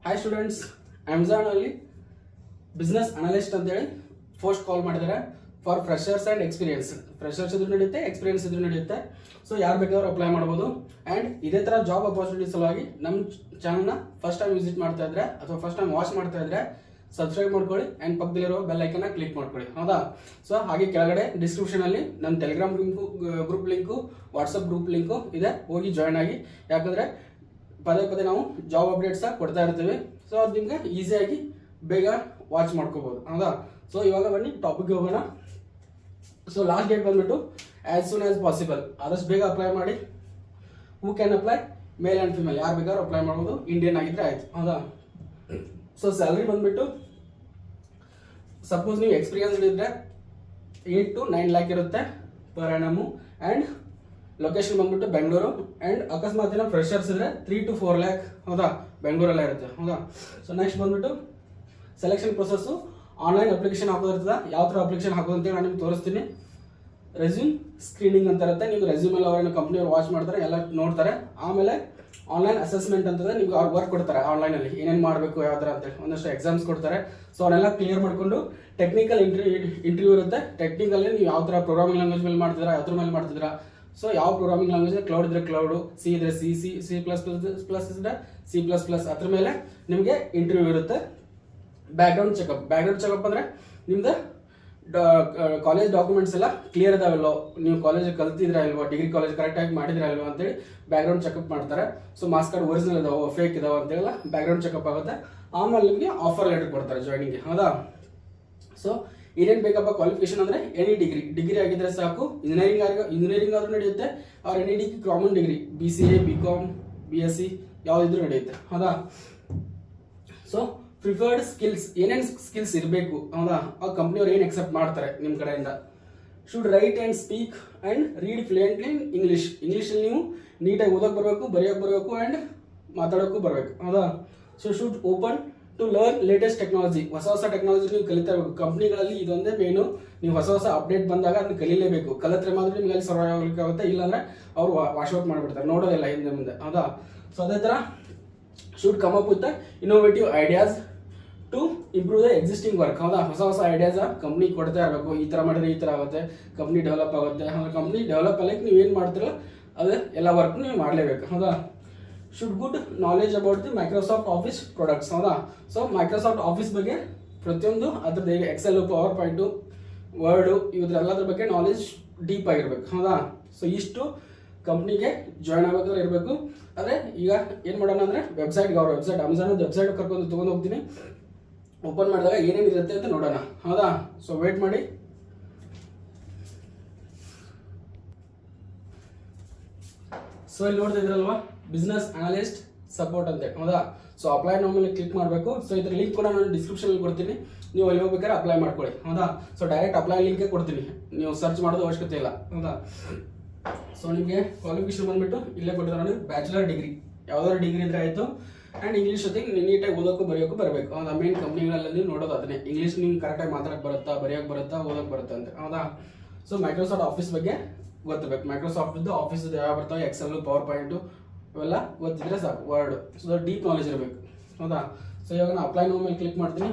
Hi students, Amazon ಅಲ್ಲಿ business analyst ಅಂತೇಳಿ post call ಮಾಡಿದ್ದಾರೆ for freshers and experience. Freshers ಇದ್ರೂ ನಡೆಯುತ್ತೆ, ಎಕ್ಸ್ಪೀರಿಯನ್ಸ್ ಇದ್ರೂ ನಡೆಯುತ್ತೆ. ಸೊ ಯಾರು ಬೇಕಾದ್ರೂ ಅಪ್ಲೈ ಮಾಡ್ಬೋದು. ಆ್ಯಂಡ್ ಇದೇ ಥರ ಜಾಬ್ ಅಪಾರ್ಚುನಿಟಿ ಸಲುವಾಗಿ ನಮ್ಮ ಚಾನಲ್ನ ಫಸ್ಟ್ ಟೈಮ್ ವಿಸಿಟ್ ಮಾಡ್ತಾ ಇದ್ರೆ ಅಥವಾ ಫಸ್ಟ್ ಟೈಮ್ ವಾಚ್ ಮಾಡ್ತಾ ಇದ್ರೆ ಸಬ್ಸ್ಕ್ರೈಬ್ ಮಾಡ್ಕೊಳ್ಳಿ ಆ್ಯಂಡ್ ಪಕ್ಕದಲ್ಲಿರೋ ಬೆಲ್ ಐಕನ್ನ ಕ್ಲಿಕ್ ಮಾಡ್ಕೊಳ್ಳಿ, ಹೌದಾ? ಸೊ ಹಾಗೆ ಕೆಳಗಡೆ ಡಿಸ್ಕ್ರಿಪ್ಷನಲ್ಲಿ ನಮ್ಮ Telegram group link, WhatsApp group link ಇದೆ, ಹೋಗಿ ಜಾಯ್ನ್ ಆಗಿ. ಯಾಕಂದರೆ ಪದೇ ಪದೇ ನಾವು ಜಾಬ್ ಅಪ್ಡೇಟ್ಸ್ ಕೊಡ್ತಾ ಇರ್ತೀವಿ. ಸೊ ಅದು ನಿಮ್ಗೆ ಈಸಿಯಾಗಿ ಬೇಗ ವಾಚ್ ಮಾಡ್ಕೋಬೋದು, ಹೌದಾ? ಸೊ ಇವಾಗ ಬನ್ನಿ ಟಾಪಿಕ್ಗೆ ಹೋಗೋಣ. ಸೊ ಲಾಸ್ಟ್ ಡೇಟ್ ಬಂದ್ಬಿಟ್ಟು ಆ್ಯಸ್ ಸೂನ್ ಆಸ್ ಪಾಸಿಬಲ್, ಆದಷ್ಟು ಬೇಗ ಅಪ್ಲೈ ಮಾಡಿ. Who can apply? Male and female ಯಾರು ಬೇಕಾದ್ರೂ ಅಪ್ಲೈ ಮಾಡ್ಬೋದು, ಇಂಡಿಯನ್ ಆಗಿದ್ರೆ ಆಯ್ತು, ಹೌದಾ? ಸೊ ಸ್ಯಾಲ್ರಿ ಬಂದ್ಬಿಟ್ಟು ಸಪೋಸ್ ನೀವು ಎಕ್ಸ್ಪೀರಿಯನ್ಸ್ ಇದ್ದರೆ 8 to 9 lakh ಇರುತ್ತೆ ಪರ್ ಆ್ಯನಮು. ಆ್ಯಂಡ್ ಲೊಕೇಶನ್ ಬಂದ್ಬಿಟ್ಟು ಬೆಂಗಳೂರು. ಆ್ಯಂಡ್ ಅಕಸ್ಮಾತ್ ಏನೋ ಫ್ರೆಷರ್ಸ್ ಇದ್ರೆ 3 to 4 lakh, ಹೌದಾ? ಬೆಂಗಳೂರಲ್ಲೇ ಇರುತ್ತೆ, ಹೌದಾ? ಸೊ ನೆಕ್ಸ್ಟ್ ಬಂದ್ಬಿಟ್ಟು ಸೆಲೆಕ್ಷನ್ ಪ್ರೊಸೆಸ್ಸು ಆನ್ಲೈನ್ ಅಪ್ಲಿಕೇಶನ್ ಹಾಕೋದಿರ್ತದೆ. ಯಾವ ಥರ ಅಪ್ಲಿಕೇಶನ್ ಹಾಕೋದು ಅಂತೇಳಿ ನಾನು ನಿಮ್ಗೆ ತೋರಿಸ್ತೀನಿ. ರೆಸ್ಯೂಮ್ ಸ್ಕ್ರೀನಿಂಗ್ ಅಂತ ಇರುತ್ತೆ. ನೀವು ರೆಸ್ಯೂಮ್ ಎಲ್ಲ ಅವ್ರನ್ನ ಕಂಪ್ನಿಯವ್ರು ವಾಚ್ ಮಾಡ್ತಾರೆ, ಎಲ್ಲ ನೋಡ್ತಾರೆ. ಆಮೇಲೆ ಆನ್ಲೈನ್ ಅಸೆಸ್ಮೆಂಟ್ ಅಂತಂದ್ರೆ ನಿಮ್ಗೆ ಅವ್ರು ವರ್ಕ್ ಕೊಡ್ತಾರೆ ಆನ್ಲೈನಲ್ಲಿ ಏನೇನು ಮಾಡಬೇಕು ಯಾವ ಥರ ಅಂತೇಳಿ ಒಂದಷ್ಟು ಎಕ್ಸಾಮ್ಸ್ ಕೊಡ್ತಾರೆ. ಸೊ ಅವನ್ನೆಲ್ಲ ಕ್ಲಿಯರ್ ಮಾಡಿಕೊಂಡು ಟೆಕ್ನಿಕಲ್ ಇಂಟರ್ವ್ಯೂ ಇರುತ್ತೆ. ಟೆಕ್ನಿಕಲ್ಲಿ ನೀವು ಯಾವ ಥರ ಪ್ರೋಗ್ರಾಮಿಂಗ್ ಲ್ಯಾಂಗ್ವೇಜ್ ಮೇಲೆ ಮಾಡ್ತಿದ್ದೀರಾ, ಯಾವ ಥರ ಮೇಲೆ ಮಾಡ್ತಿದ್ದೀರಾ. ಸೊ ಯಾವ ಪ್ರೋಗ್ರಾಮಿಂಗ್ ಲ್ಯಾಂಗ್ವೇಜ್, ಕ್ಲೌಡ್ ಇದ್ರೆ ಕ್ಲೌಡು, ಸಿ ಇದ್ರೆ ಸಿ ಪ್ಲಸ್ ಇದ್ರೆ C++, ಅದ್ರ ಮೇಲೆ ನಿಮಗೆ ಇಂಟರ್ವ್ಯೂ ಇರುತ್ತೆ. ಬ್ಯಾಕ್ಗ್ರೌಂಡ್ ಚೆಕಪ್ ಅಂದರೆ ನಿಮ್ದು ಕಾಲೇಜ್ ಡಾಕ್ಯುಮೆಂಟ್ಸ್ ಎಲ್ಲ ಕ್ಲಿಯರ್ ಇದಾವಲ್ಲೋ, ನೀವು ಕಾಲೇಜ್ ಕಲ್ತಿದ್ರೆ ಇಲ್ವೋ, ಡಿಗ್ರಿ ಕಾಲೇಜ್ ಕರೆಕ್ಟಾಗಿ ಮಾಡಿದ್ರೆ ಇಲ್ವೋ ಅಂತೇಳಿ ಬ್ಯಾಕ್ಗ್ರೌಂಡ್ ಚೆಕಪ್ ಮಾಡ್ತಾರೆ. ಸೊ ಮಾರ್ಕ್ಸ್ ಕಾರ್ಡ್ ಒರಿಜಿನಲ್ ಇದಾವೋ ಫೇಕ್ ಇದಾವೋ ಅಂತೇಳಿ ಬ್ಯಾಕ್ಗ್ರೌಂಡ್ ಚೆಕಪ್ ಆಗುತ್ತೆ. ಆಮೇಲೆ ನಿಮಗೆ ಆಫರ್ ಲೆಟರ್ ಕೊಡ್ತಾರೆ ಜಾಯ್ನಿಂಗ್ಗೆ, ಹೌದಾ? ಸೊ ಏನೇನು ಬೇಕಪ್ಪ ಕ್ವಾಲಿಫಿಕೇಶನ್ ಅಂದರೆ ಎನಿ ಡಿಗ್ರಿ ಆಗಿದ್ರೆ ಸಾಕು. ಇಂಜಿನಿಯರಿಂಗ್ ಆದ್ರೂ ನಡೆಯುತ್ತೆ. ಅವ್ರ any degree common degree BCA, BCom, BSc ಯಾವುದಿದ್ರೂ ನಡೆಯುತ್ತೆ, ಹೌದಾ? ಸೊ ಪ್ರಿಫರ್ಡ್ ಸ್ಕಿಲ್ಸ್, ಏನೇನು ಸ್ಕಿಲ್ಸ್ ಇರಬೇಕು, ಹೌದಾ? ಆ ಕಂಪ್ನಿಯವ್ರು ಏನು ಎಕ್ಸೆಪ್ಟ್ ಮಾಡ್ತಾರೆ ನಿಮ್ಮ ಕಡೆಯಿಂದ. Should write and speak and read fluently in ಇಂಗ್ಲೀಷಲ್ಲಿ ನೀವು ನೀಟಾಗಿ ಓದೋಕೆ ಬರಬೇಕು, ಬರೆಯೋಕೆ ಬರಬೇಕು ಆ್ಯಂಡ್ ಮಾತಾಡೋಕ್ಕೂ ಬರಬೇಕು, ಹೌದಾ? So should open to learn latest technology, ಹೊಸ ಟೆಕ್ನಾಲಜಿ ನೀವು ಕಲಿತಾ ಇರಬೇಕು. ಕಂಪ್ನಿಗಳಲ್ಲಿ ಇದೊಂದೇ ಮೇನು, ನೀವು ಹೊಸ ಅಪ್ಡೇಟ್ ಬಂದಾಗ ಅದನ್ನ ಕಲಿಲೇಬೇಕು. ಕಲಿತ್ರೆ ಮಾತ್ರ ನಿಮ್ಗೆ ಅಲ್ಲಿ ಸರ್ವೈವ್ ಆಗಲಿಕ್ಕೆ ಆಗುತ್ತೆ, ಇಲ್ಲಾಂದ್ರೆ ಅವರು ವಾಶ್ಔಟ್ ಮಾಡಿಬಿಡ್ತಾರೆ, ನೋಡೋದಿಲ್ಲ ಹಿಂದೆ ಮುಂದೆ, ಹೌದಾ? ಸೊ ಅದೇ ಥರ should come up with innovative ideas to improve the existing work, ಹೌದಾ? ಹೊಸ ಐಡಿಯಾಸ್ ಕಂಪ್ನಿ ಕೊಡ್ತಾ ಇರಬೇಕು. ಈ ಥರ ಮಾಡಿದ್ರೆ ಈ ಥರ ಆಗುತ್ತೆ, ಕಂಪ್ನಿ ಡೆವಲಪ್ ಆಗುತ್ತೆ. ಕಂಪ್ನಿ ಡೆವಲಪ್ ಆಗಲಿಕ್ಕೆ ನೀವು ಏನು ಮಾಡ್ತೀರೋ ಅದೇ ಎಲ್ಲ ವರ್ಕ್ ನೀವು ಮಾಡಲೇಬೇಕು, ಹೌದಾ? Should good knowledge about the Microsoft office products, ಹೌದಾ? ಸೊ ಮೈಕ್ರೋಸಾಫ್ಟ್ ಆಫೀಸ್ ಬಗ್ಗೆ ಪ್ರತಿಯೊಂದು ಅದ್ರದ್ದು ಎಕ್ಸೆಲ್, ಪವರ್ ಪಾಯಿಂಟು, ವರ್ಡು ಇವ್ರದ್ದೆಲ್ಲದ್ರ ಬಗ್ಗೆ ನಾಲೆಜ್ ಡೀಪ್ ಆಗಿರ್ಬೇಕು, ಹೌದಾ? ಸೊ ಇಷ್ಟು ಕಂಪ್ನಿಗೆ ಜಾಯ್ನ್ ಆಗಬೇಕಾದ್ರೆ ಇರಬೇಕು. ಆದರೆ ಈಗ ಏನು ಮಾಡೋಣ ಅಂದರೆ ಅವ್ರ ವೆಬ್ಸೈಟ್ ಅಮೆಝಾನ್ ವೆಬ್ಸೈಟ್ ತೊಗೊಂಡು ಹೋಗ್ತೀನಿ. ಓಪನ್ ಮಾಡಿದಾಗ ಏನೇನು ಇರುತ್ತೆ ಅಂತ ನೋಡೋಣ, ಹೌದಾ? ಸೊ ವೇಟ್ ಮಾಡಿ. ಸೊ ಇಲ್ಲಿ ನೋಡ್ತಾ ಇದ್ರಲ್ವಾ, ಬಿಸ್ನೆಸ್ ಅನಲಿಸ್ಟ್ ಸಪೋರ್ಟ್ ಅಂತೆ, ಹೌದಾ? ಸೊ ಅಪ್ಲೈ ನೋ ಮೇಲೆ ಕ್ಲಿಕ್ ಮಾಡಬೇಕು. ಸೊ ಇದ್ರ ಲಿಂಕ್ ಕೂಡ ನಾನು ಡಿಸ್ಕ್ರಿಪ್ಷನಲ್ಲಿ ಕೊಡ್ತೀನಿ, ನೀವು ಅಲ್ಲಿ ಹೋಗ್ಬೇಕಾದ್ರೆ ಅಪ್ಲೈ ಮಾಡ್ಕೊಳ್ಳಿ, ಹೌದಾ? ಸೊ ಡೈರೆಕ್ಟ್ ಅಪ್ಲೈ ಲಿಂಕೇ ಕೊಡ್ತೀನಿ, ನೀವು ಸರ್ಚ್ ಮಾಡೋದು ಅವಶ್ಯಕತೆ ಇಲ್ಲ, ಹೌದಾ? ಸೊ ನಿಮಗೆ ಕ್ವಾಲಿಫಿಕೇಶನ್ ಬಂದ್ಬಿಟ್ಟು ಇಲ್ಲೇ ಕೊಟ್ಟಿದ್ದಾರೆ ನೋಡಿ, ಬ್ಯಾಚುಲರ್ ಡಿಗ್ರಿ, ಯಾವ್ದಾದ್ರು ಡಿಗ್ರಿ ಇದ್ರೆ ಆಯಿತು. ಆ್ಯಂಡ್ ಇಂಗ್ಲೀಷ್ ಜೊತೆಗೆ ನೀಟಾಗಿ ಓದೋಕ್ಕೂ ಬರೆಯೋಕ್ಕೂ ಬರಬೇಕು, ಹೌದಾ? ಮೇನ್ ಕಂಪ್ನಿಗಳಲ್ಲಿ ನೋಡೋದು ಅದನ್ನೇ, ಇಂಗ್ಲೀಷ್ ನಿಮ್ಗೆ ಕರೆಕ್ಟಾಗಿ ಮಾತಾಡೋಕೆ ಬರುತ್ತಾ, ಬರೆಯೋಕೆ ಬರುತ್ತಾ, ಓದೋಕೆ ಬರುತ್ತಾ ಅಂತ, ಹೌದಾ? ಸೊ ಮೈಕ್ರೋಸಾಫ್ಟ್ ಆಫೀಸ್ ಬಗ್ಗೆ ಗೊತ್ತಿರಬೇಕು. ಮೈಕ್ರೋಸಾಫ್ಟ್ದು ಆಫೀಸ್ ಯಾವ ಬರ್ತಾವೆ, ಎಕ್ಸೆಲ್, ಪವರ್ ಪಾಯಿಂಟು ಇವೆಲ್ಲ ಗೊತ್ತಿದ್ರೆ ಸಾಕು, ವರ್ಡ್. ಸೊ ಡೀಪ್ ನಾಲೆಜ್ ಇರಬೇಕು, ಹೌದಾ? ಸೊ ಇವಾಗ ನಾನು ಅಪ್ಲೈ ನೋ ಮೇಲೆ ಕ್ಲಿಕ್ ಮಾಡ್ತೀನಿ.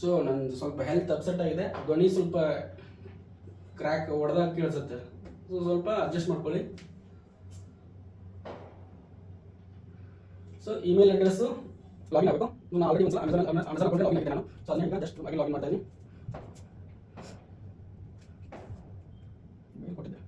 ಸೊ ನಂದು ಸ್ವಲ್ಪ ಹೆಲ್ತ್ ಅಪ್ಸೆಟ್ ಆಗಿದೆ, ಧ್ವನಿ ಸ್ವಲ್ಪ ಕ್ರ್ಯಾಕ್ ಹೊಡೆದಾಗ ಕೇಳಿಸುತ್ತೆ. ಸೊ ಸ್ವಲ್ಪ ಅಡ್ಜಸ್ಟ್ ಮಾಡ್ಕೊಳ್ಳಿ. ಸೊ ಇಮೇಲ್ ಅಡ್ರೆಸ್ಸು ಲಾಗಿನ್ ಆಗಬೇಕು. ನಾನು ಆಲ್ರೆಡಿ ಒಂದು ಅಮೆಝಾನ್ ಅಕೌಂಟ್ ಲಾಗಿನ್ ಆಗಿದ್ದೆ ನಾನು. ಸೊ ಅದನ್ನ ಈಗ ಜಸ್ಟ್ ಲಾಗಿನ್ ಮಾಡ್ತಾ ಇದ್ದೀನಿ. ಕೊಟ್ಟಿದ್ದೆ.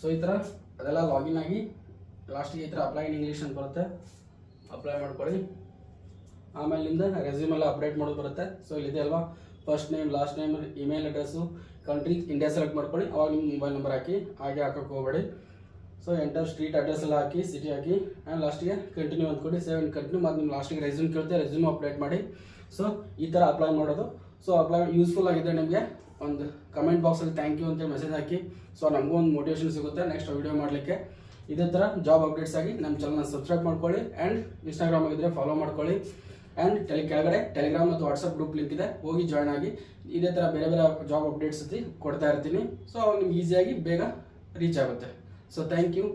ಸೊ ಈ ಥರ ಅದೆಲ್ಲ ಲಾಗಿನ್ ಆಗಿ ಲಾಸ್ಟಿಗೆ ಈ ಥರ ಅಪ್ಲೈ ಇನ್ ಇಂಗ್ಲೀಷ್ ಅಂತ ಬರುತ್ತೆ, ಅಪ್ಲೈ ಮಾಡ್ಕೊಳ್ಳಿ. ಆಮೇಲಿಂದ ರೆಸ್ಯೂಮ್ ಎಲ್ಲ ಅಪ್ಡೇಟ್ ಮಾಡೋದು ಬರುತ್ತೆ. ಸೊ ಇಲ್ಲಿದೆ ಅಲ್ವಾ, first name, last name, email address, country India select ಮಾಡ್ಕೊಳ್ಳಿ. ಅವಾಗ ನಿಮ್ಮ ಮೊಬೈಲ್ ನಂಬರ್ ಹಾಕಿ, ಹಾಗೆ ಹಾಕೋಕ್ಕೆ ಹೋಗಬೇಡಿ. ಸೊ ಎಂಟರ್ ಸ್ಟ್ರೀಟ್ ಅಡ್ರೆಸ್ ಎಲ್ಲ ಹಾಕಿ, ಸಿಟಿ ಹಾಕಿ, ಆ್ಯಂಡ್ ಲಾಸ್ಟಿಗೆ ಕಂಟಿನ್ಯೂ ಅಂದ್ಕೊಡಿ. Save and continue. ಮತ್ತು ನಿಮ್ಮ ಲಾಸ್ಟಿಗೆ ರೆಸ್ಯೂಮ್ ಕೇಳುತ್ತೆ, ರೆಸ್ಯೂಮ್ ಅಪ್ಡೇಟ್ ಮಾಡಿ. ಸೊ ಈ ಥರ ಅಪ್ಲೈ ಮಾಡೋದು. ಸೊ ಅಪ್ಲೈ ಯೂಸ್ಫುಲ್ ಆಗಿದೆ ನಿಮಗೆ. ಒಂದು ಕಮೆಂಟ್ ಬಾಕ್ಸಲ್ಲಿ ಥ್ಯಾಂಕ್ ಯು ಅಂತ ಮೆಸೇಜ್ ಹಾಕಿ. ಸೊ ನಮಗೂ ಒಂದು ಮೋಟಿವೇಶನ್ ಸಿಗುತ್ತೆ ನೆಕ್ಸ್ಟ್ ವಿಡಿಯೋ ಮಾಡಲಿಕ್ಕೆ. ಇದೇ ಥರ ಜಾಬ್ ಅಪ್ಡೇಟ್ಸ್ ಆಗಿ ನಮ್ಮ ಚಾನಲ್ನ ಸಬ್ಸ್ಕ್ರೈಬ್ ಮಾಡ್ಕೊಳ್ಳಿ ಆ್ಯಂಡ್ ಇನ್ಸ್ಟಾಗ್ರಾಮ್ ಆಗಿದ್ರೆ ಫಾಲೋ ಮಾಡ್ಕೊಳ್ಳಿ ಆ್ಯಂಡ್ ಕೆಳಗಡೆ ಟೆಲಿಗ್ರಾಮ್ ಮತ್ತು ವಾಟ್ಸಪ್ ಗ್ರೂಪ್ ಲಿಂಕ್ ಇದೆ, ಹೋಗಿ ಜಾಯ್ನ್ ಆಗಿ. ಇದೇ ಥರ ಬೇರೆ ಬೇರೆ ಜಾಬ್ ಅಪ್ಡೇಟ್ಸ್ ಕೊಡ್ತಾ ಇರ್ತೀನಿ. ಸೊ ನಿಮ್ಗೆ ಈಸಿಯಾಗಿ ಬೇಗ ರೀಚ್ ಆಗುತ್ತೆ. So thank you.